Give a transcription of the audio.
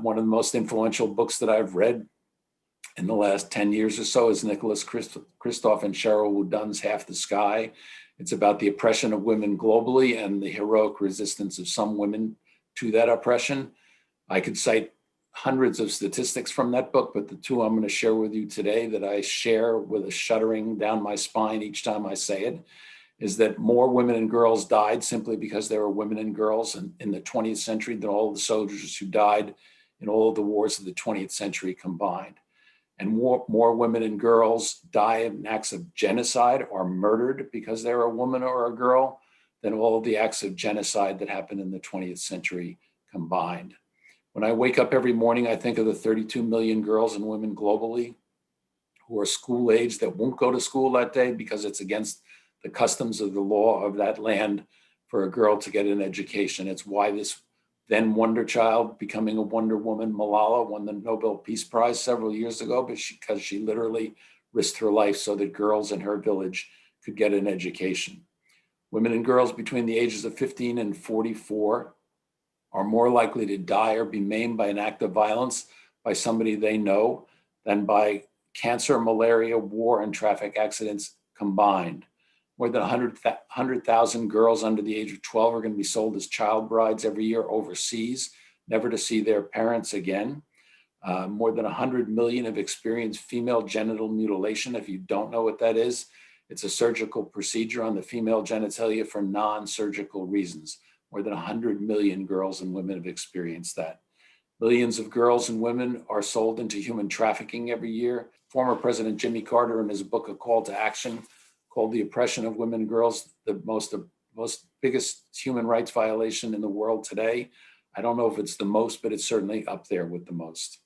One of the most influential books that I've read in the last 10 years or so is Nicholas Kristof and Sheryl WuDunn's Half the Sky. It's about the oppression of women globally and the heroic resistance of some women to that oppression. I could cite hundreds of statistics from that book, but the two I'm going to share with you today that I share with a shuddering down my spine each time I say it is that more women and girls died simply because there were women and girls in the 20th century than all of the soldiers who died in all of the wars of the 20th century combined. And more women and girls die in acts of genocide or murdered because they're a woman or a girl than all of the acts of genocide that happened in the 20th century combined. When I wake up every morning, I think of the 32 million girls and women globally who are school age that won't go to school that day because it's against the customs of the law of that land for a girl to get an education. It's why this then wonder child becoming a Wonder Woman, Malala, won the Nobel Peace Prize several years ago, because she literally risked her life so that girls in her village could get an education. Women and girls between the ages of 15 and 44 are more likely to die or be maimed by an act of violence by somebody they know than by cancer, malaria, war, and traffic accidents combined. More than 100,000 girls under the age of 12 are going to be sold as child brides every year overseas, never to see their parents again. More than 100 million have experienced female genital mutilation. If you don't know what that is, it's a surgical procedure on the female genitalia for non-surgical reasons. More than 100 million girls and women have experienced that. Millions of girls and women are sold into human trafficking every year. Former President Jimmy Carter, in his book, A Call to Action, called the oppression of women and girls the most biggest human rights violation in the world today. I don't know if it's the most, but it's certainly up there with the most.